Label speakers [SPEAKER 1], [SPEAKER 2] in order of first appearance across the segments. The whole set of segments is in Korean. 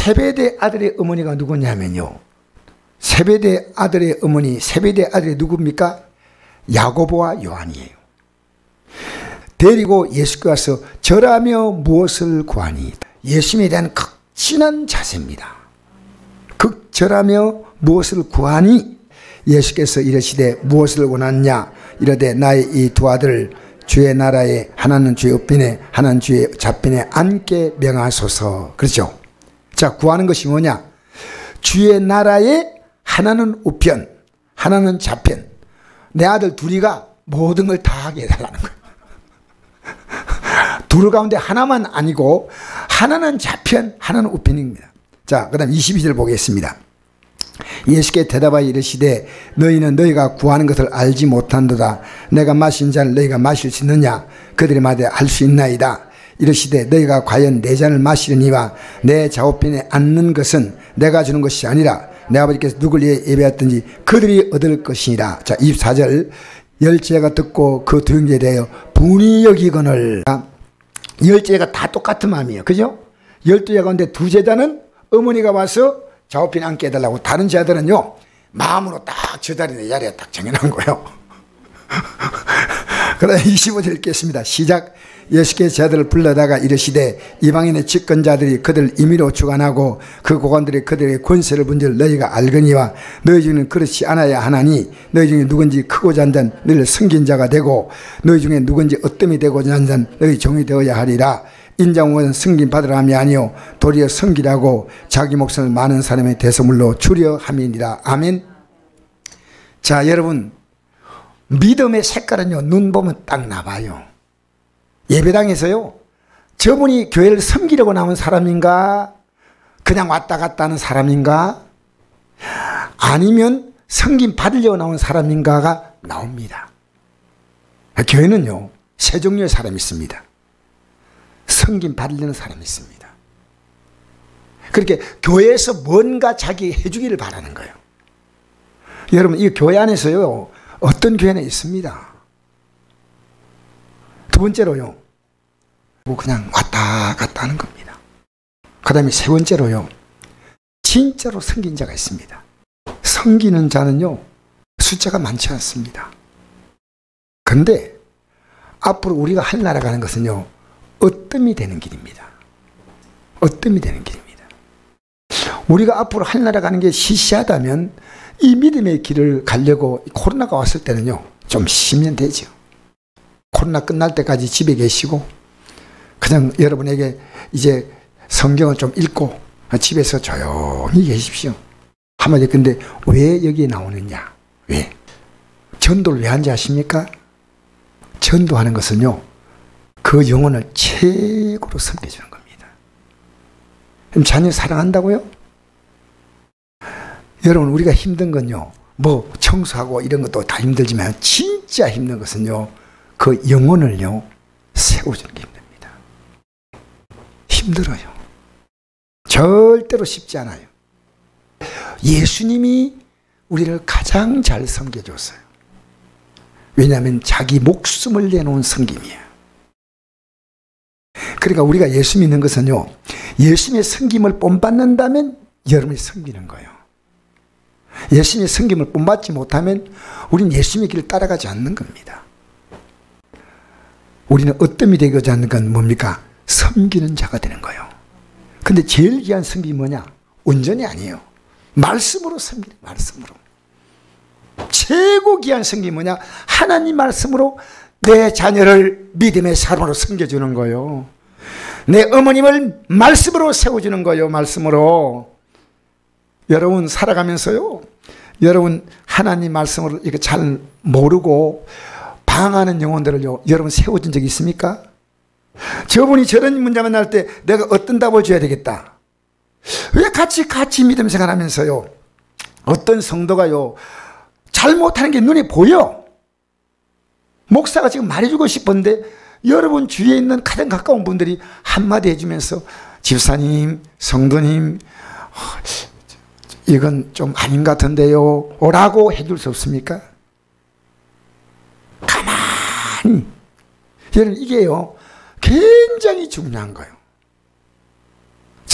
[SPEAKER 1] 세베대 아들의 어머니가 누구냐면요, 세베대 아들의 어머니, 세베대 아들이 누굽니까? 야고보와 요한이에요. 데리고 예수께 와서 절하며 무엇을 구하니? 예수님에 대한 극진한 자세입니다. 극절하며 무엇을 구하니? 예수께서 이르시되 무엇을 원하느냐? 이르되 나의 이 두 아들 주의 나라에 하나는 주의 우편에 하나는 주의 좌편에 앉게 명하소서. 그렇죠? 자, 구하는 것이 뭐냐? 주의 나라에 하나는 우편, 하나는 좌편. 내 아들 둘이가 모든 걸 다 하게 해달라는 거예요. 둘 가운데 하나만 아니고 하나는 좌편, 하나는 우편입니다. 자, 그 다음 22절 보겠습니다. 예수께 대답하여 이르시되 너희는 너희가 구하는 것을 알지 못한도다. 내가 마신 잔을 너희가 마실 수 있느냐? 그들이 말하되 할 수 있나이다. 이르시되 너희가 과연 내 잔을 마시려니와 내 좌우편에 앉는 것은 내가 주는 것이 아니라 내 아버지께서 누굴 위해 예배하였든지 그들이 얻을 것이니라. 자, 24절. 열제가 듣고 그 두 형제에 대하여 분이 여기거늘. 열제가 다 똑같은 마음이에요. 그죠? 12제 가운데 두 제자는 어머니가 와서 좌우편에 앉게 해달라고, 다른 제자들은요 마음으로 딱 저 자리 내 자리에 딱 정해놓은 거예요. 그러나 25절 읽겠습니다. 시작. 예수께서 제자들을 불러다가 이르시되 이방인의 집권자들이 그들 임의로 주관하고 그 고관들이 그들의 권세를 본 줄 너희가 알거니와 너희 중에는 그렇지 않아야 하나니 너희 중에 누군지 크고자 한 자는 너희를 섬긴 자가 되고 너희 중에 누군지 어뜸이 되고자 한 자는 너희 종이 되어야 하리라. 인자공은 승긴 받으라 함이 아니요 도리어 섬기라고 자기 목숨을 많은 사람의 대소물로 주려 함이니라. 아멘. 자, 여러분, 믿음의 색깔은요 눈 보면 딱 나와요. 예배당에서요 저분이 교회를 섬기려고 나온 사람인가, 그냥 왔다 갔다 하는 사람인가, 아니면 섬김 받으려고 나온 사람인가가 나옵니다. 교회는요 세 종류의 사람이 있습니다. 섬김 받으려는 사람이 있습니다. 그렇게 교회에서 뭔가 자기 해주기를 바라는 거예요. 여러분, 이 교회 안에서요 어떤 교회는 있습니다. 두 번째로요 그냥 왔다 갔다 하는 겁니다. 그 다음에 세 번째로요 진짜로 섬긴 자가 있습니다. 섬기는 자는요 숫자가 많지 않습니다. 그런데 앞으로 우리가 하늘나라가는 것은요 어뜸이 되는 길입니다. 어뜸이 되는 길입니다. 우리가 앞으로 하늘나라 가는 게 시시하다면 이 믿음의 길을 가려고 코로나가 왔을 때는요 좀 쉬면 되죠. 코로나 끝날 때까지 집에 계시고 그냥 여러분에게 이제 성경을 좀 읽고 집에서 조용히 계십시오. 한마디. 근데 왜 여기에 나오느냐? 왜? 전도를 왜 하는지 아십니까? 전도하는 것은요 그 영혼을 최고로 섬겨주는 겁니다. 그럼 자녀 사랑한다고요? 여러분, 우리가 힘든 건요 뭐 청소하고 이런 것도 다 힘들지만 진짜 힘든 것은요 그 영혼을요 세워주는 게 힘듭니다. 힘들어요. 절대로 쉽지 않아요. 예수님이 우리를 가장 잘 섬겨줬어요. 왜냐하면 자기 목숨을 내놓은 섬김이에요. 그러니까 우리가 예수 믿는 것은요 예수님의 섬김을 본받는다면 여러분이 섬기는 거예요. 예수님의 섬김을 본받지 못하면 우리는 예수님의 길을 따라가지 않는 겁니다. 우리는 어뜸이 되고자 하는 건 뭡니까? 섬기는 자가 되는 거예요. 근데 제일 귀한 섬김이 뭐냐? 온전히 아니에요. 말씀으로 섬기는, 말씀으로. 최고 귀한 섬김이 뭐냐? 하나님 말씀으로 내 자녀를 믿음의 사람으로 섬겨주는 거예요. 내 어머님을 말씀으로 세워주는 거예요. 말씀으로. 여러분 살아가면서요 여러분 하나님 말씀을 이렇게 잘 모르고 방황하는 영혼들을요 여러분 세워준 적이 있습니까? 저분이 저런 문제 만날 때 내가 어떤 답을 줘야 되겠다. 왜 같이 믿음 생활하면서요 어떤 성도가요 잘못하는 게 눈에 보여. 목사가 지금 말해주고 싶은데 여러분 주위에 있는 가장 가까운 분들이 한마디 해주면서 집사님, 성도님 이건 좀 아닌 것 같은데요 라고 해줄 수 없습니까? 가만히. 여러분 이게요 굉장히 중요한 거예요.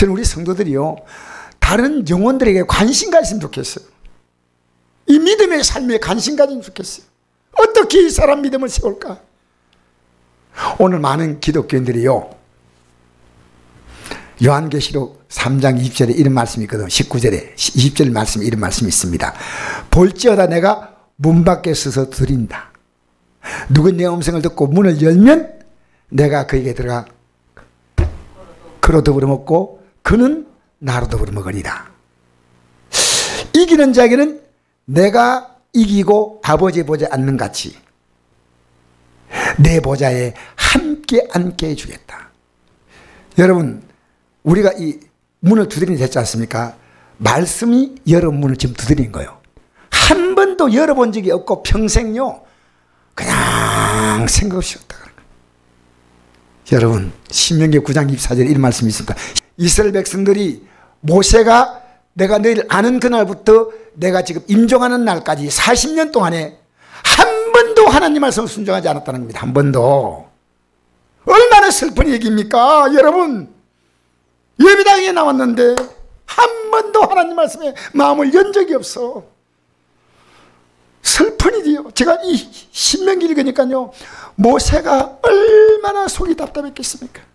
[SPEAKER 1] 저는 우리 성도들이요, 다른 영혼들에게 관심 가졌으면 좋겠어요. 이 믿음의 삶에 관심 가지면 좋겠어요. 어떻게 이 사람 믿음을 세울까? 오늘 많은 기독교인들이요, 요한계시록 3장 20절에 이런 말씀이 있거든. 19절에 20절 말씀에 이런 말씀이 있습니다. 볼지어다 내가 문 밖에 서서 드린다. 누구 내 음성을 듣고 문을 열면 내가 그에게 들어가 그로 더불어 먹고 그는 나로 더불어 먹으리라. 이기는 자에게는 내가 이기고 아버지 보좌에 앉는 같이 내 보좌에 함께 앉게 해주겠다. 여러분, 우리가 이 문을 두드리는 됐지 않습니까? 말씀이 여러 문을 지금 두드린 거예요. 한 번도 열어본 적이 없고 평생요 그냥 생각 없이 왔다 그런 거예요. 여러분, 신명기 9장 24절에 이런 말씀이 있습니다. 이스라엘 백성들이 모세가 내가 너희를 아는 그날부터 내가 지금 임종하는 날까지 40년 동안에 한 번도 하나님 말씀을 순종하지 않았다는 겁니다. 한 번도. 얼마나 슬픈 얘기입니까? 여러분, 예배당에 나왔는데 한 번도 하나님 말씀에 마음을 연 적이 없어. 슬픈 일이요. 제가 이 신명기 읽으니까요, 모세가 얼마나 속이 답답했겠습니까?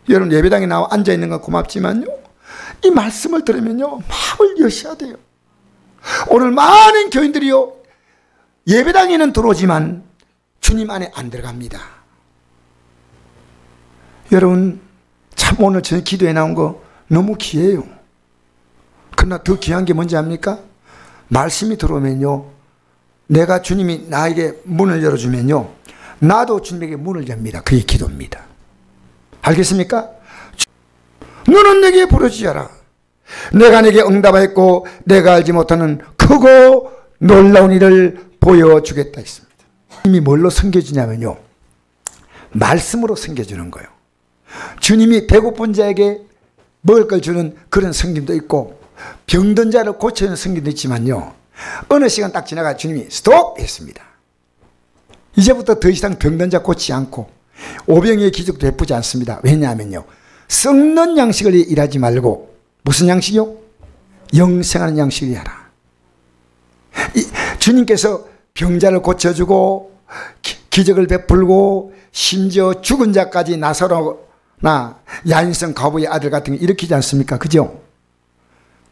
[SPEAKER 1] 여러분, 예배당에 나와 앉아있는 건 고맙지만요, 이 말씀을 들으면요 마음을 여셔야 돼요. 오늘 많은 교인들이요 예배당에는 들어오지만 주님 안에 안 들어갑니다. 여러분, 참 오늘 저녁 기도에 나온 거 너무 귀해요. 그러나 더 귀한 게 뭔지 압니까? 말씀이 들어오면요, 내가 주님이 나에게 문을 열어주면요 나도 주님에게 문을 엽니다. 그게 기도입니다. 알겠습니까? 너는 내게 부르짖어라. 내가 내게 응답하였고 내가 알지 못하는 크고 놀라운 일을 보여주겠다 했습니다. 주님이 뭘로 섬겨주냐면요, 말씀으로 섬겨주는 거예요. 주님이 배고픈 자에게 먹을 걸 주는 그런 섬김도 있고 병든 자를 고쳐주는 섬김도 있지만요, 어느 시간 딱 지나가 주님이 스톱 했습니다. 이제부터 더 이상 병든 자 고치지 않고 오병이의 기적도 베푸지 않습니다. 왜냐하면요, 썩는 양식을 일하지 말고 무슨 양식이요? 영생하는 양식을 일하라. 주님께서 병자를 고쳐주고 기적을 베풀고 심지어 죽은 자까지 나사로나 야인성 과부의 아들 같은 거 일으키지 않습니까? 그죠?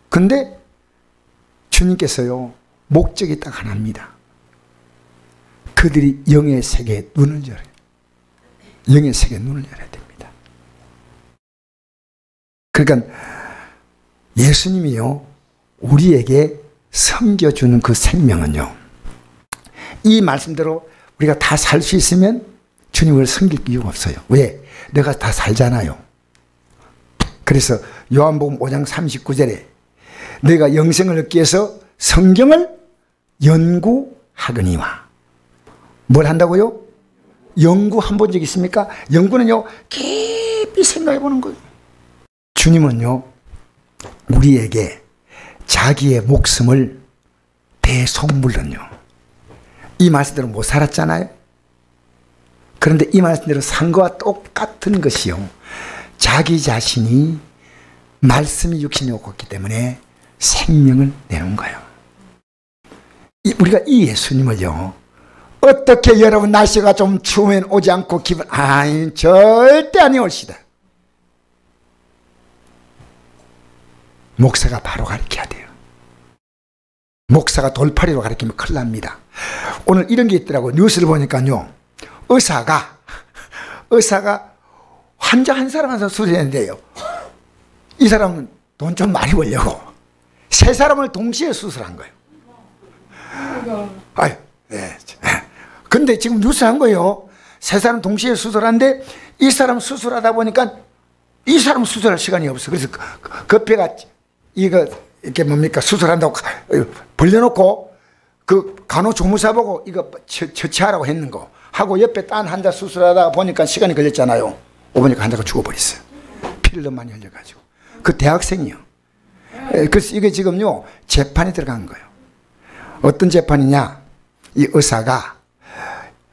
[SPEAKER 1] 근데 주님께서요 목적이 딱 하나입니다. 그들이 영의 세계에 눈을 열어요. 영의 세계에 눈을 열어야 됩니다. 그러니까 예수님이요 우리에게 섬겨주는 그 생명은요, 이 말씀대로 우리가 다 살 수 있으면 주님을 섬길 이유가 없어요. 왜? 내가 다 살잖아요. 그래서 요한복음 5장 39절에 내가 영생을 얻기 위해서 성경을 연구하거니와. 뭘 한다고요? 연구 한 본 적 있습니까? 연구는요 깊이 생각해 보는 거예요. 주님은요 우리에게 자기의 목숨을 대속물론요, 이 말씀대로 못 살았잖아요. 그런데 이 말씀대로 산 것과 똑같은 것이요, 자기 자신이 말씀이 육신이 없기 때문에 생명을 내는 거예요. 우리가 이 예수님을요 어떻게 여러분 날씨가 좀 추우면 오지 않고 기분 절대 아니 올시다. 목사가 바로 가르쳐야 돼요. 목사가 돌팔이로 가르치면 큰일 납니다. 오늘 이런 게 있더라고요. 뉴스를 보니까요, 의사가 환자 한 사람 한 사람 수술했는데요, 이 사람은 돈 좀 많이 벌려고 세 사람을 동시에 수술한 거예요. 아유, 네. 근데 지금 뉴스 한 거예요. 세 사람 동시에 수술하는데 이 사람 수술하다 보니까 이 사람 수술할 시간이 없어. 그래서 급해가 이거 이렇게 뭡니까 수술한다고 벌려놓고 그 간호조무사 보고 이거 처치하라고 했는 거 하고 옆에 딴 환자 수술하다 보니까 시간이 걸렸잖아요. 오보니까 환자가 죽어버렸어요. 피를 너무 많이 흘려가지고. 그 대학생이요. 그래서 이게 지금요 재판에 들어간 거예요. 어떤 재판이냐, 이 의사가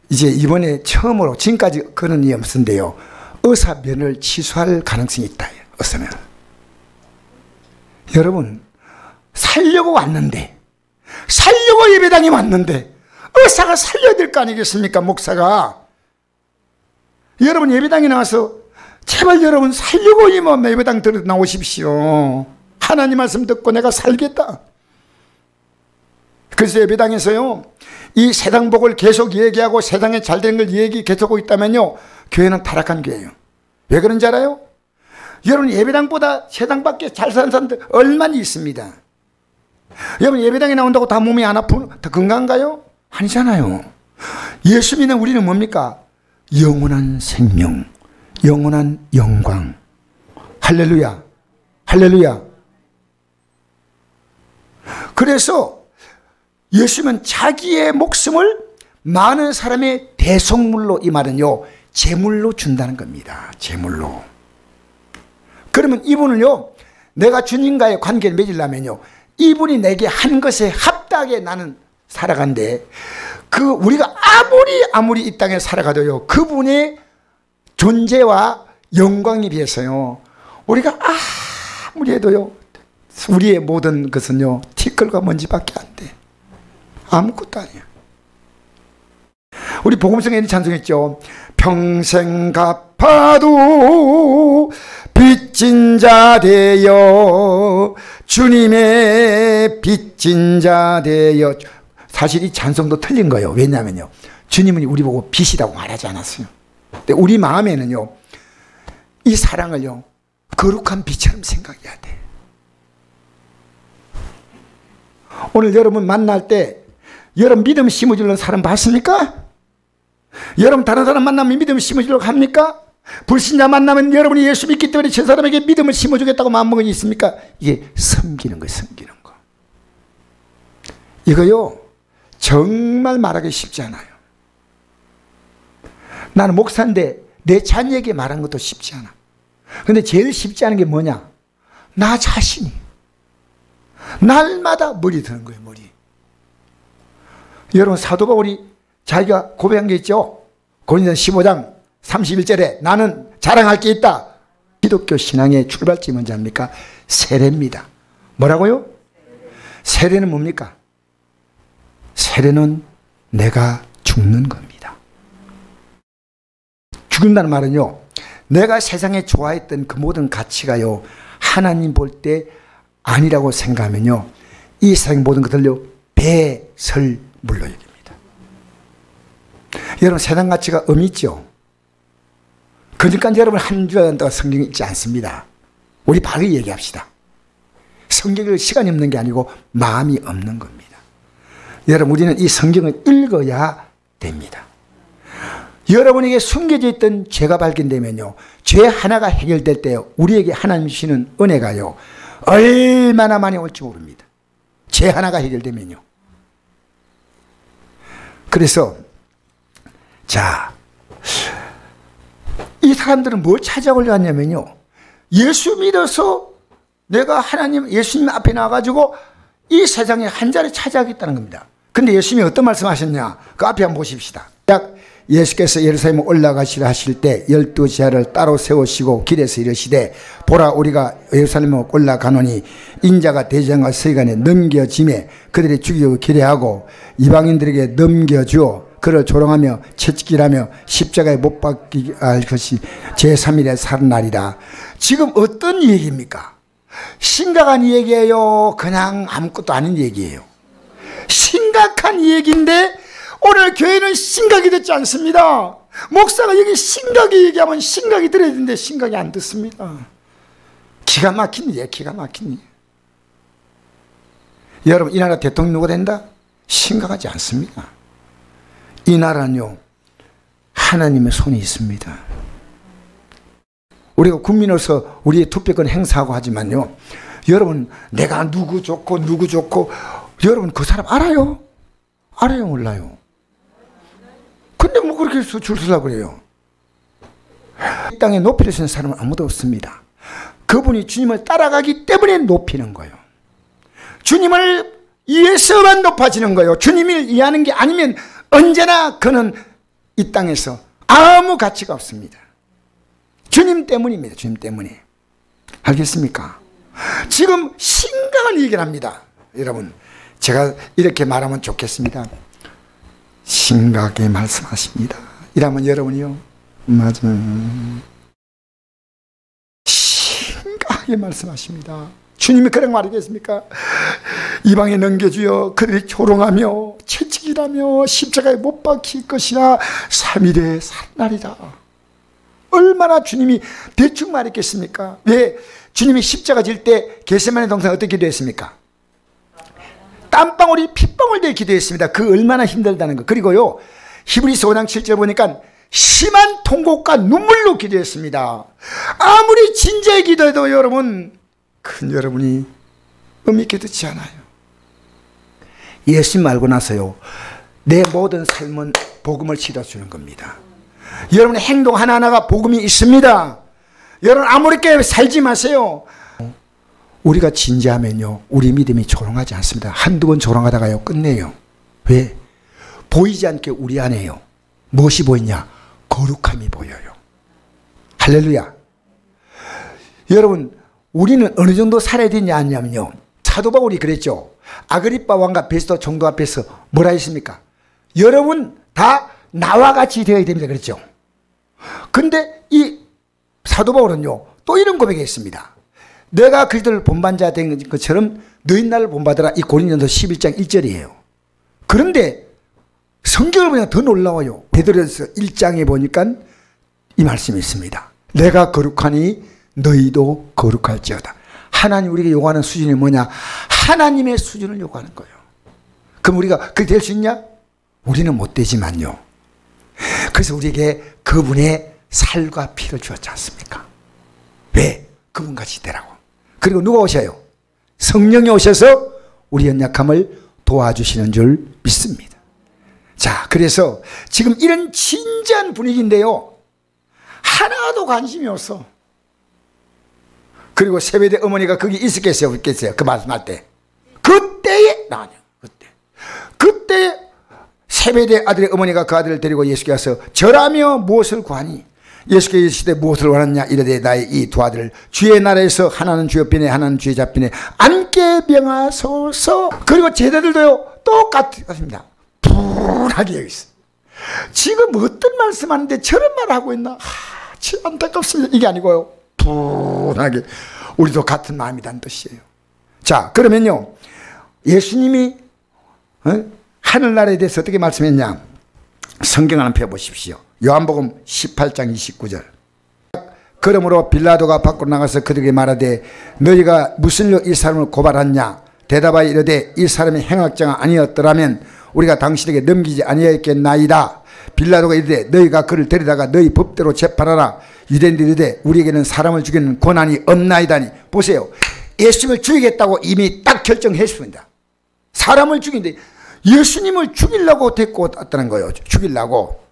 [SPEAKER 1] 이제 이번에 처음으로, 지금까지 그런 일이 없었는데요, 의사면을 취소할 가능성이 있다. 의사면 여러분, 살려고 왔는데, 살려고 예배당에 왔는데 의사가 살려야 될 거 아니겠습니까? 목사가. 여러분 예배당에 나와서 제발 여러분 살려고 예배당 들어 나오십시오. 하나님 말씀 듣고 내가 살겠다. 그래서 예배당에서요, 이 세상복을 계속 얘기하고 세상에 잘 되는 걸 계속하고 있다면요, 교회는 타락한 교회예요. 왜 그런지 알아요? 여러분 예배당보다 세상밖에 잘 사는 사람들 얼마나 있습니다. 여러분 예배당에 나온다고 다 몸이 안 아프고 다 건강한가요? 아니잖아요. 예수 믿는 우리는 뭡니까? 영원한 생명, 영원한 영광. 할렐루야, 할렐루야. 그래서 예수님은 자기의 목숨을 많은 사람의 대속물로, 이 말은요 제물로 준다는 겁니다. 제물로. 그러면 이분은요, 내가 주님과의 관계를 맺으려면요, 이분이 내게 한 것에 합당하게 나는 살아간대. 우리가 아무리 이 땅에 살아가도요, 그분의 존재와 영광에 비해서요, 우리가 아무리 해도요, 우리의 모든 것은요, 티끌과 먼지밖에 안 돼. 아무것도 아니야. 우리 복음성에 찬송했죠. 평생 갚아도 빚진 자 되어, 주님의 빚진 자 되어. 사실 이 찬송도 틀린 거예요. 왜냐하면요, 주님은 우리 보고 빚이라고 말하지 않았어요. 근데 우리 마음에는요, 이 사랑을요 거룩한 빚처럼 생각해야 돼. 오늘 여러분 만날 때 여러분 믿음 심어주는 사람 봤습니까? 여러분 다른 사람 만나면 믿음 심어주려고 합니까? 불신자 만나면 여러분이 예수 믿기 때문에 저 사람에게 믿음을 심어주겠다고 마음먹은 게 있습니까? 이게 섬기는 거예요. 섬기는 거. 이거요 정말 말하기 쉽지 않아요. 나는 목사인데 내 자녀에게 말하는 것도 쉽지 않아. 근데 제일 쉽지 않은 게 뭐냐? 나 자신이 날마다 머리 드는 거예요. 머리. 여러분 사도 바울이 자기가 고백한 게 있죠. 고린도서 15장 31절에 나는 자랑할 게 있다. 기독교 신앙의 출발점이 뭔지 압니까? 세례입니다. 뭐라고요? 세례는 뭡니까? 세례는 내가 죽는 겁니다. 죽는다는 말은요, 내가 세상에 좋아했던 그 모든 가치가요, 하나님 볼 때 아니라고 생각하면요, 이 세상 모든 것들요 배설물로 여깁니다. 여러분 세상 가치가 있죠? 그러니까 여러분 한 줄도 성경이 있지 않습니다. 우리 바로 얘기합시다. 성경을 시간이 없는 게 아니고 마음이 없는 겁니다. 여러분 우리는 이 성경을 읽어야 됩니다. 여러분에게 숨겨져 있던 죄가 발견되면요, 죄 하나가 해결될 때요, 우리에게 하나님 주시는 은혜가요 얼마나 많이 올지 모릅니다. 죄 하나가 해결되면요. 그래서 자, 이 사람들은 뭘 찾아오려 하냐면요, 예수 믿어서 내가 하나님 예수님 앞에 나와가지고 이 세상에 한 자리 차지하겠다는 겁니다. 근데 예수님이 어떤 말씀하셨냐, 그 앞에 한번 보십시다. 예수께서 예루살렘에 올라가시려 하실 때 12제자를 따로 세우시고 길에서 이르시되, 보라 우리가 예루살렘에 올라가노니 인자가 대제사장과 서기관에 넘겨짐에 그들이 죽이고 기대하고 이방인들에게 넘겨주어 그를 조롱하며 채찍질하며 십자가에 못 박게 할 것이 제3일에 살아나리라. 지금 어떤 얘기입니까? 심각한 얘기예요? 그냥 아무것도 아닌 얘기예요? 심각한 얘기인데 오늘 교회는 심각이 듣지 않습니다. 목사가 여기 심각이 얘기하면 심각이 들어야 되는데 심각이 안 듣습니다. 기가 막힌 일이에요. 기가 막힌 일. 여러분 이 나라 대통령 누가 된다? 심각하지 않습니다. 이 나라는요 하나님의 손이 있습니다. 우리가 국민으로서 우리의 투표권 행사하고 하지만요, 여러분 내가 누구 좋고 누구 좋고, 여러분 그 사람 알아요? 알아요 몰라요? 근데 뭐 그렇게 줄 서려고 그래요? 이 땅에 높이를 쓰는 사람은 아무도 없습니다. 그분이 주님을 따라가기 때문에 높이는 거예요. 주님을 위해서만 높아지는 거예요. 주님을 이해하는 게 아니면 언제나 그는 이 땅에서 아무 가치가 없습니다. 주님 때문입니다. 주님 때문에. 알겠습니까? 지금 굉장한 얘기를 합니다. 여러분, 제가 이렇게 말하면 좋겠습니다. 심각하게 말씀하십니다. 이러면 여러분이요, 맞아요, 심각하게 말씀하십니다. 주님이 그런 말이겠습니까? 이방에 넘겨주어 그들이 조롱하며 채찍이라며 십자가에 못 박힐 것이나 3일에 살날이다. 얼마나 주님이 대충 말했겠습니까? 왜 주님이 십자가 질 때 겟세마네 동산 어떻게 기도했습니까? 땀방울이 핏방울 되게 기도했습니다. 그 얼마나 힘들다는 거. 그리고요, 히브리서 5장 7절 보니까 심한 통곡과 눈물로 기도했습니다. 아무리 진지하게 기도해도 여러분, 큰 여러분이 의미 있게 듣지 않아요. 예수님 알고 나서요, 내 모든 삶은 복음을 실어주는 겁니다. 여러분의 행동 하나하나가 복음이 있습니다. 여러분 아무렇게 살지 마세요. 우리가 진지하면요, 우리 믿음이 조롱하지 않습니다. 한두 번 조롱하다가요, 끝내요. 왜? 보이지 않게 우리 안에요, 무엇이 보이냐? 거룩함이 보여요. 할렐루야. 여러분, 우리는 어느 정도 살아야 되냐 하냐면요, 사도 바울이 그랬죠. 아그리빠 왕과 베스도 총독 앞에서 뭐라 했습니까? 여러분 다 나와 같이 되어야 됩니다 그랬죠. 근데 이 사도 바울은요, 또 이런 고백했습니다. 내가 그들을 본받자 된 것처럼 너희 나를 본받으라. 이 고린도서 11장 1절이에요. 그런데 성경을 보면 더 놀라워요. 베드로서 1장에 보니까 이 말씀이 있습니다. 내가 거룩하니 너희도 거룩할지어다. 하나님 우리에게 요구하는 수준이 뭐냐? 하나님의 수준을 요구하는 거예요. 그럼 우리가 그렇게 될 수 있냐? 우리는 못 되지만요. 그래서 우리에게 그분의 살과 피를 주었지 않습니까? 왜? 그분같이 되라고. 그리고 누가 오셔요? 성령이 오셔서 우리 연약함을 도와주시는 줄 믿습니다. 자, 그래서 지금 이런 진지한 분위기인데요, 하나도 관심이 없어. 그리고 세베대 어머니가 거기 있었겠어요, 없겠어요? 그 말씀할 때. 그때에 나와요. 그때 세베대 아들의 어머니가 그 아들을 데리고 예수께 와서 절하며 무엇을 구하니? 예수께 이르시되 무엇을 원하느냐? 이르되 나의 이 두 아들을 주의 나라에서 하나는 주 옆편에 하나는 주의 좌편에 앉게 명하소서. 그리고 제자들도요, 똑같습니다. 분하게 여기 있어. 지금 어떤 말씀하는데 저런 말을 하고 있나? 참 안타깝습니다. 이게 아니고요, 분하게 우리도 같은 마음이란 뜻이에요. 자, 그러면요, 예수님이 하늘나라에 대해서 어떻게 말씀했냐? 성경 하나 펴보십시오. 요한복음 18장 29절. 그러므로 빌라도가 밖으로 나가서 그들에게 말하되 너희가 무슨 일로 이 사람을 고발하냐? 대답하여 이르되 이 사람이 행악자가 아니었더라면 우리가 당신에게 넘기지 아니하였겠나이다. 빌라도가 이르되 너희가 그를 데려다가 너희 법대로 재판하라. 유대인들이 이르되 우리에게는 사람을 죽이는 권한이 없나이다니. 보세요, 예수님을 죽이겠다고 이미 딱 결정했습니다. 사람을 죽이는데 예수님을 죽이려고 데리고 왔다는 거예요. 죽이려고.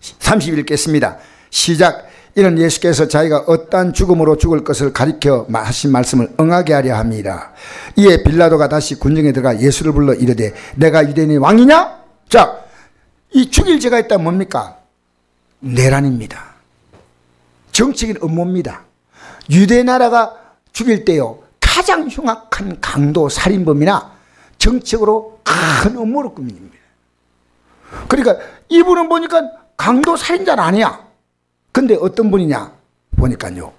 [SPEAKER 1] 30일 읽겠습니다. 시작. 이는 예수께서 자기가 어떠한 죽음으로 죽을 것을 가리켜 하신 말씀을 응하게 하려 함이라. 이에 빌라도가 다시 군정에 들어가 예수를 불러 이르되 내가 유대인의 왕이냐? 자, 이 죽일 죄가 있다면 뭡니까? 내란입니다. 정치적인 음모입니다. 유대 나라가 죽일 때요, 가장 흉악한 강도 살인범이나 정책으로 큰 음모를 꾸밉니다. 그러니까 이분은 보니까 강도 살인자는 아니야. 근데 어떤 분이냐 보니까요,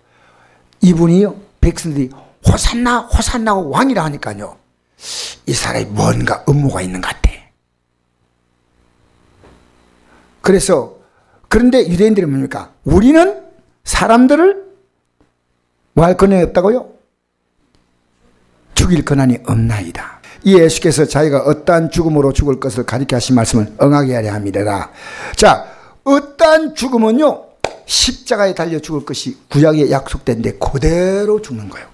[SPEAKER 1] 이분이요, 백성들이 호산나 호산나고 왕이라 하니까요, 이 사람이 뭔가 음모가 있는 것 같아. 그래서 그런데 유대인들이 뭡니까? 우리는 사람들을 뭐 할 권한이 없다고요? 죽일 권한이 없나이다. 이 예수께서 자기가 어떠한 죽음으로 죽을 것을 가리켜 하신 말씀을 응하게 하려 함이라. 자, 어떠한 죽음은요, 십자가에 달려 죽을 것이 구약에 약속된데 그대로 죽는 거예요.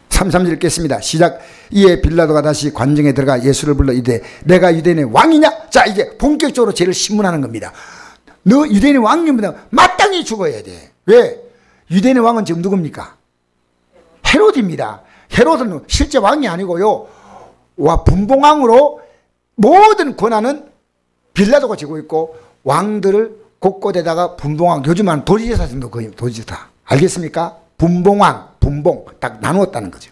[SPEAKER 1] 33절 읽겠습니다. 시작. 이에 빌라도가 다시 관정에 들어가 예수를 불러 이르되 내가 유대인의 왕이냐? 자, 이제 본격적으로 죄를 신문하는 겁니다. 너 유대인의 왕이면 마땅히 죽어야 돼. 왜? 유대인의 왕은 지금 누굽니까? 헤롯입니다. 헤롯은 실제 왕이 아니고요, 와 분봉왕으로 모든 권한은 빌라도가 쥐고 있고 왕들을 곳곳에다가 분봉왕, 요즘은 도지사 정도 거의 도지사. 알겠습니까? 분봉왕, 분봉 딱 나누었다는 거죠.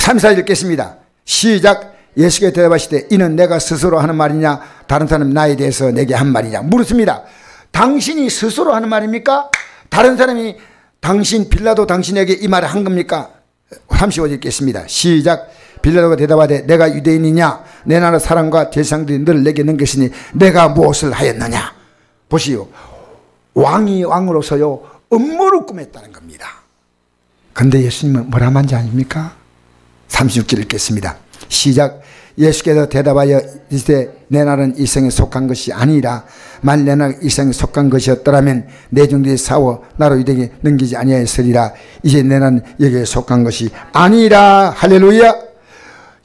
[SPEAKER 1] 3사 읽겠습니다. 시작. 예수께서 대답하시되 이는 내가 스스로 하는 말이냐 다른 사람 나에 대해서 내게 한 말이냐 물었습니다. 당신이 스스로 하는 말입니까? 다른 사람이 빌라도 당신에게 이 말을 한 겁니까? 35절 읽겠습니다. 시작. 빌라도가 대답하되 내가 유대인이냐 내 나라 사람과 제사장들이 너를 내게 넘겼으니 내가 무엇을 하였느냐. 보시오. 왕이 왕으로서요 음모를 꾸몄다는 겁니다. 그런데 예수님은 뭐라 한지 아닙니까? 36절 읽겠습니다. 시작. 예수께서 대답하여 이르시되 내 나라는 이 세상에 속한 것이 아니라 만일 내 나라가 이 세상에 속한 것이었더라면 내 종들이 싸워 나로 유대에게 넘기지 아니하였으리라. 이제 내 나라는 여기에 속한 것이 아니라. 할렐루야.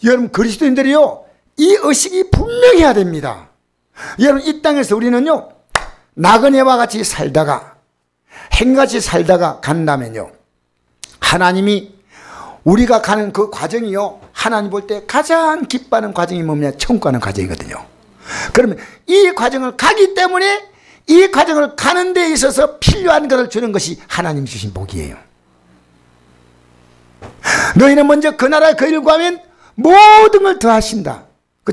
[SPEAKER 1] 여러분 그리스도인들이요 이 의식이 분명히 해야 됩니다. 여러분 이 땅에서 우리는요 나그네와 같이 살다가 행같이 살다가 간다면요 하나님이 우리가 가는 그 과정이요 하나님 볼 때 가장 기뻐하는 과정이 뭐냐? 천국 가는 과정이거든요. 그러면 이 과정을 가기 때문에 이 과정을 가는 데 있어서 필요한 것을 주는 것이 하나님 주신 복이에요. 너희는 먼저 그 나라 그 일을 구하면 모든 걸 더하신다.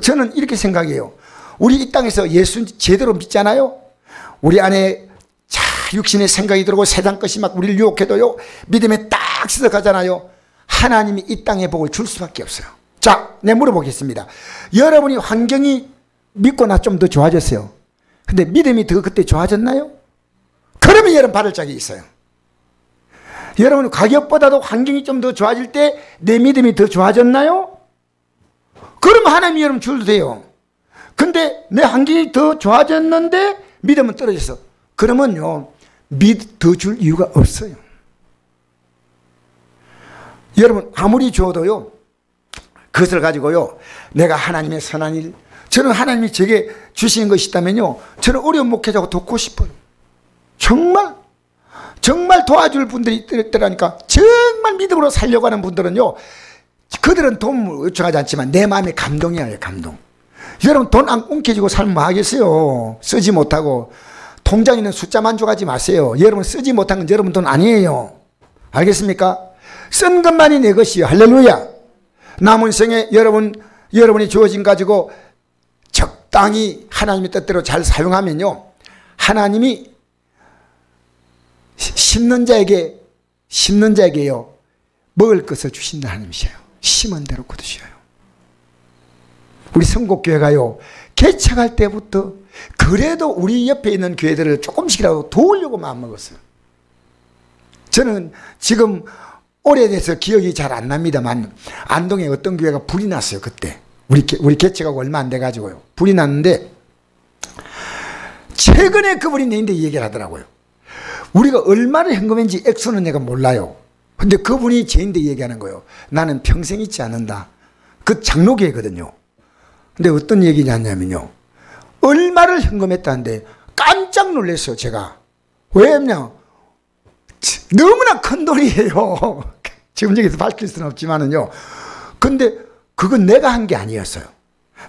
[SPEAKER 1] 저는 이렇게 생각해요. 우리 이 땅에서 예수 제대로 믿잖아요. 우리 안에 육신의 생각이 들고 세상 것이 막 우리를 유혹해도요 믿음에 딱 서가잖아요. 하나님이 이 땅의 복을 줄 수밖에 없어요. 자, 내가 물어보겠습니다. 여러분이 환경이 믿고 나 좀 더 좋아졌어요. 근데 믿음이 더 그때 좋아졌나요? 그러면 여러분 받을 짝이 있어요. 여러분 가격보다도 환경이 좀 더 좋아질 때 내 믿음이 더 좋아졌나요? 그러면 하나님이 여러분 줄도 돼요. 근데 내 환경이 더 좋아졌는데 믿음은 떨어졌어. 그러면요 더 줄 이유가 없어요. 여러분 아무리 줘도요 그것을 가지고요 내가 하나님의 선한 일, 저는 하나님이 제게 주시는 것이 있다면요 저는 어려운 목회자고 돕고 싶어요. 정말 도와줄 분들이 있더라니까. 정말 믿음으로 살려고 하는 분들은요 그들은 도움을 요청하지 않지만 내 마음에 감동이 와요. 감동. 여러분 돈 안 움켜쥐고 살면 뭐 하겠어요. 쓰지 못하고. 통장에 있는 숫자 만족하지 마세요. 여러분 쓰지 못한 건 여러분 돈 아니에요. 알겠습니까? 쓴 것만이 내 것이요. 할렐루야. 남은 생에 여러분이 주어진 가지고 적당히 하나님의 뜻대로 잘 사용하면요 하나님이 심는 자에게요 먹을 것을 주신다 하나님이세요. 심은 대로 거두셔요. 우리 성곡교회가요 개척할 때부터 그래도 우리 옆에 있는 교회들을 조금씩이라도 도우려고 마음먹었어요. 저는 지금 오래돼서 기억이 잘 안 납니다만 안동에 어떤 교회가 불이 났어요. 그때 우리 개척하고 얼마 안 돼가지고요 불이 났는데 최근에 그분이 내인데 얘기를 하더라고요. 우리가 얼마를 현금했는지 액수는 내가 몰라요. 근데 그분이 제인데 얘기하는 거예요. 나는 평생 잊지 않는다. 그 장로교회거든요. 근데 어떤 얘기냐면요 얼마를 현금했다는데 깜짝 놀랐어요. 제가 왜냐 너무나 큰 돈이에요. 지금 여기서 밝힐 수는 없지만은요. 근데 그건 내가 한 게 아니었어요.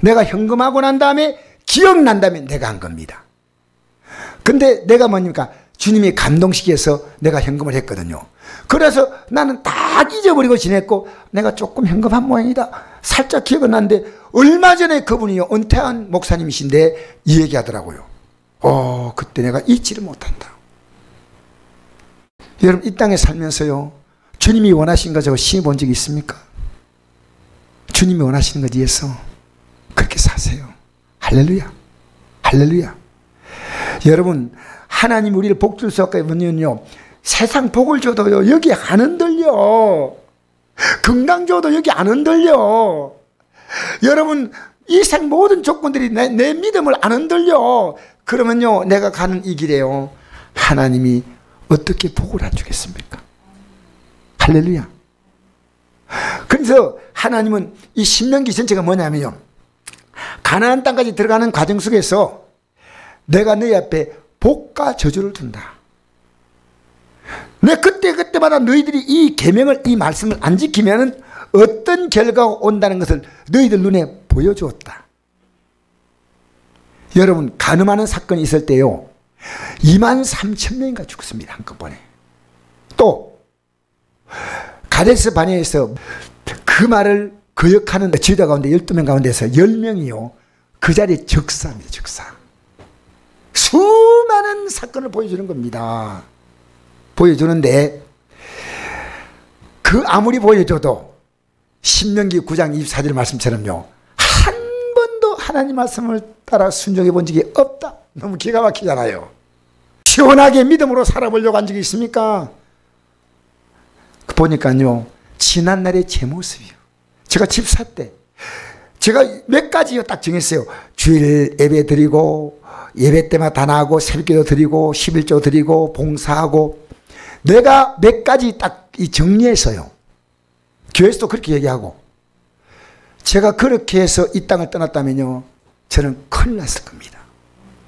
[SPEAKER 1] 내가 현금하고 난 다음에 기억난다면 내가 한 겁니다. 근데 내가 뭡니까? 주님이 감동시켜서 내가 현금을 했거든요. 그래서 나는 다 잊어버리고 지냈고 내가 조금 현금한 모양이다. 살짝 기억은 나는데 얼마 전에 그분이요 은퇴한 목사님이신데 이 얘기하더라고요. 그때 내가 잊지를 못한다. 여러분 이 땅에 살면서요 주님이 원하신 거 저거 시해 본 적이 있습니까? 주님이 원하시는 것 위해서 그렇게 사세요. 할렐루야. 할렐루야. 여러분 하나님 우리를 복 줄 수 없거든요. 세상 복을 줘도요 여기 안 흔들려. 건강 줘도 여기 안 흔들려. 여러분 이 생 모든 조건들이 내 믿음을 안 흔들려. 그러면요 내가 가는 이 길에요 하나님이 어떻게 복을 안 주겠습니까? 할렐루야. 그래서 하나님은 이 신명기 전체가 뭐냐면요 가나안 땅까지 들어가는 과정 속에서 내가 너희 앞에 복과 저주를 둔다. 내 그때마다 너희들이 이 계명을 이 말씀을 안 지키면은 어떤 결과가 온다는 것을 너희들 눈에 보여주었다. 여러분 간음하는 사건이 있을 때요 23,000명인가 죽었습니다. 한꺼번에. 또 가데스 바네아에서 그 말을 거역하는 지도자 가운데 12명 가운데서 10명이요. 그 자리에 적사합니다. 적사. 수많은 사건을 보여주는 겁니다. 보여주는데 그 아무리 보여줘도 신명기 9장 24절 말씀처럼요. 한 번도 하나님 말씀을 따라 순종해 본 적이 없다. 너무 기가 막히잖아요. 시원하게 믿음으로 살아보려고 한 적이 있습니까? 보니까요. 지난날의 제 모습이요. 제가 집사 때 제가 몇 가지요 딱 정했어요. 주일 예배 드리고 예배 때마다 나가고 새벽기도 드리고 11조 드리고 봉사하고 내가 몇 가지 딱 정리해서요. 교회에서도 그렇게 얘기하고 제가 그렇게 해서 이 땅을 떠났다면요. 저는 큰일 났을 겁니다.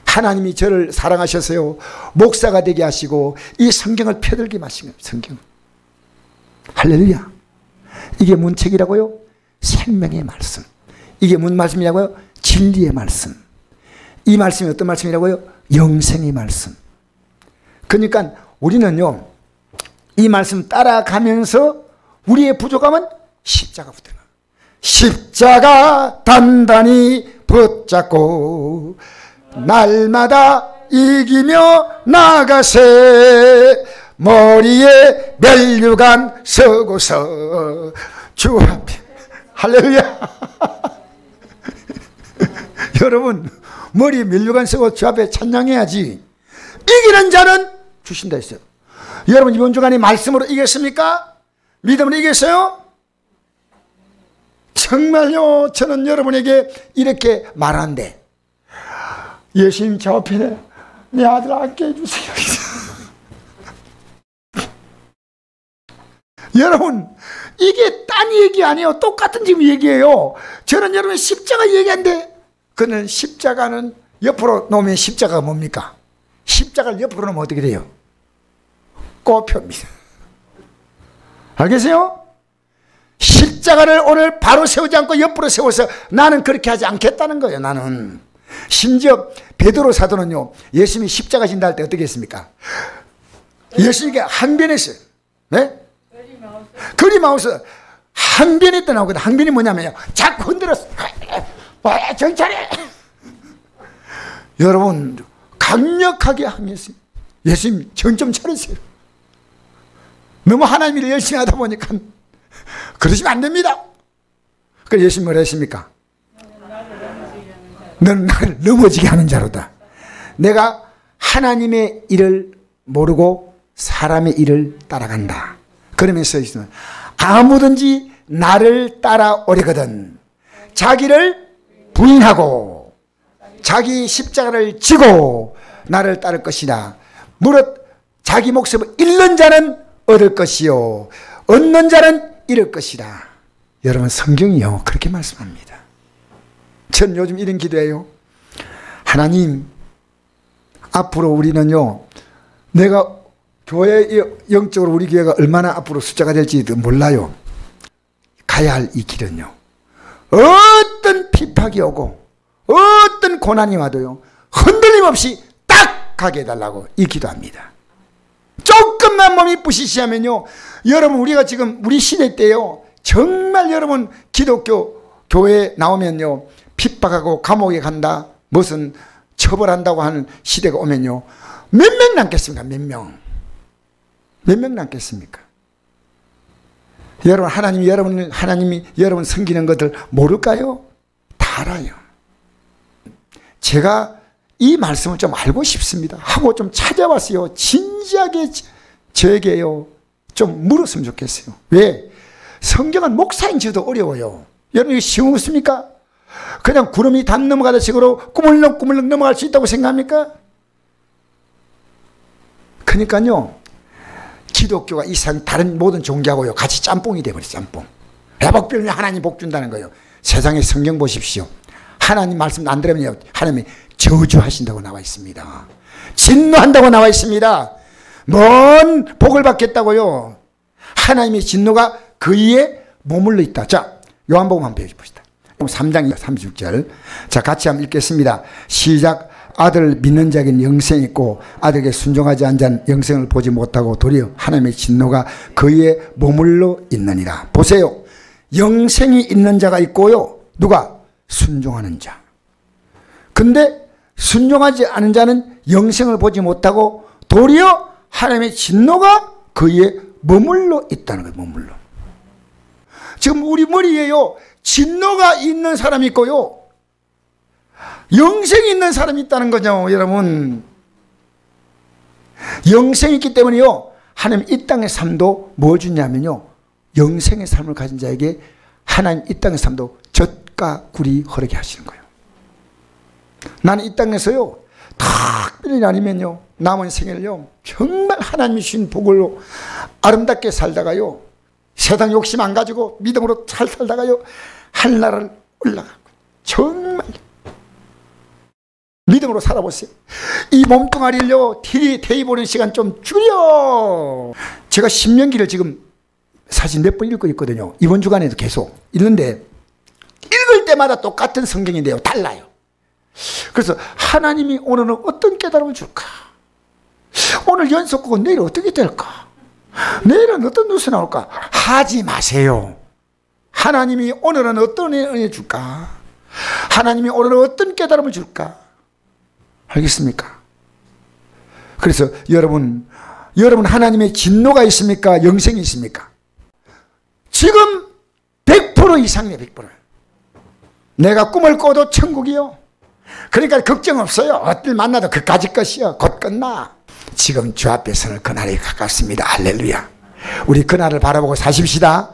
[SPEAKER 1] 하나님이 저를 사랑하셔서요. 목사가 되게 하시고 이 성경을 펴들게 하신 겁니다. 성경. 할렐루야. 이게 뭔 책이라고요? 생명의 말씀. 이게 뭔 말씀이라고요? 진리의 말씀. 이 말씀이 어떤 말씀이라고요? 영생의 말씀. 그러니까 우리는요. 이 말씀 따라가면서 우리의 부족함은 십자가부터. 십자가 단단히 붙잡고 날마다 이기며 나가세 머리에 면류관 서고서 주 앞에 할렐루야. 여러분 머리에 면류관 서고 주 앞에 찬양해야지. 이기는 자는 주신다 했어요. 여러분 이번 주간에 말씀으로 이겼습니까? 믿음으로 이겼어요? 정말요. 저는 여러분에게 이렇게 말하는데 예수님 저 앞에 내 아들 앉게 해주세요. 여러분 이게 딴 얘기 아니에요. 똑같은 지금 얘기예요. 저는 여러분 십자가 얘기하는데 그는 십자가는 옆으로 놓으면 십자가가 뭡니까? 십자가를 옆으로 놓으면 어떻게 돼요? 꼬표입니다. 알겠어요? 십자가를 오늘 바로 세우지 않고 옆으로 세워서 나는 그렇게 하지 않겠다는 거예요. 나는. 심지어 베드로 사도는요. 예수님이 십자가 진다 할 때 어떻게 했습니까? 예수님께 항변했어요. 네? 거리마우스 항변했다 나오거든. 항변이 뭐냐면요. 자꾸 흔들었어. 정찰해. 여러분 강력하게 항의했어요. 예수님 정점 차리세요. 너무 하나님 일을 열심히 하다 보니까 그러시면 안 됩니다. 그래서 예수님 뭐라 했습니까? 너는 나를 넘어지게 하는 자로다. 내가 하나님의 일을 모르고 사람의 일을 따라간다. 그러면서 아무든지 나를 따라오려거든 자기를 부인하고 자기 십자가를 지고 나를 따를 것이다. 무릇 자기 목숨을 잃는 자는 얻을 것이요 얻는 자는 잃을 것이다. 여러분 성경이요 그렇게 말씀합니다. 전 요즘 이런 기도해요. 하나님 앞으로 우리는요 내가 교회 영적으로 우리 교회가 얼마나 앞으로 숫자가 될지도 몰라요. 가야 할 이 길은요 어떤 핍박이 오고 어떤 고난이 와도요 흔들림 없이 딱 가게 해달라고 이 기도합니다. 조금만 몸이 부시시하면요 여러분 우리가 지금 우리 시대 때요 정말 여러분 기독교 교회에 나오면요 핍박하고 감옥에 간다 무슨 처벌한다고 하는 시대가 오면요 몇 명 남겠습니까? 몇 명 남겠습니까? 여러분 하나님이 여러분 섬기는 것들 모를까요? 다 알아요. 제가 이 말씀을 좀 알고 싶습니다 하고 좀 찾아봤어요. 진지하게 저에게요 좀 물었으면 좋겠어요. 왜? 성경은 목사인 저도 어려워요. 여러분 이거 쉬웠습니까? 그냥 구름이 담 넘어가다 식으로 꾸물럭꾸물럭 넘어갈 수 있다고 생각합니까? 그러니까요 기독교가 이상 다른 모든 종교하고요 같이 짬뽕이 돼버려요. 짬뽕. 복 빌면 하나님 복 준다는 거예요. 세상에 성경 보십시오. 하나님 말씀 안 들으면 하나님이 저주하신다고 나와 있습니다. 진노한다고 나와 있습니다. 뭔 복을 받겠다고요. 하나님의 진노가 그이에 머물러 있다. 자 요한복음 한번 봅시다. 3장 36절 자 같이 한번 읽겠습니다. 시작. 아들을 믿는 자에게는 영생이 있고 아들에게 순종하지 않은 자는 영생을 보지 못하고 도리어 하나님의 진노가 그의 머물러 있느니라. 보세요. 영생이 있는 자가 있고요. 누가? 순종하는 자. 근데 순종하지 않은 자는 영생을 보지 못하고 도리어 하나님의 진노가 그에 머물러 있다는 거예요. 머물러. 지금 우리 머리에요, 진노가 있는 사람이 있고요, 영생이 있는 사람이 있다는 거죠. 여러분, 영생이 있기 때문에요, 하나님 이 땅의 삶도 뭐 주냐면요, 영생의 삶을 가진 자에게 하나님 이 땅의 삶도 젖과 꿀이 흐르게 하시는 거예요. 나는 이 땅에서요, 특별히 아니면요, 남은 생일요, 정말 하나님이 주신 복으로 아름답게 살다가요, 세상 욕심 안 가지고 믿음으로 잘 살다가요, 하늘나라를 올라가고, 정말 믿음으로 살아보세요. 이 몸뚱아리를요, 대의 보는 시간 좀 줄여. 제가 신명기를 지금 사실 몇 번 읽고 있거든요. 이번 주간에도 계속 읽는데, 읽을 때마다 똑같은 성경인데요, 달라요. 그래서 하나님이 오늘은 어떤 깨달음을 줄까? 오늘 연속곡은 내일 어떻게 될까? 내일은 어떤 뉴스 나올까? 하지 마세요. 하나님이 오늘은 어떤 은혜 줄까? 하나님이 오늘은 어떤 깨달음을 줄까? 알겠습니까? 그래서 여러분 하나님의 진노가 있습니까? 영생이 있습니까? 지금 100% 이상이에요. 100%. 내가 꿈을 꿔도 천국이요. 그러니까 걱정 없어요. 어딜 만나도 그까짓 것이요. 곧 끝나. 지금 주 앞에 서는 그날이 가깝습니다. 할렐루야. 우리 그날을 바라보고 사십시다.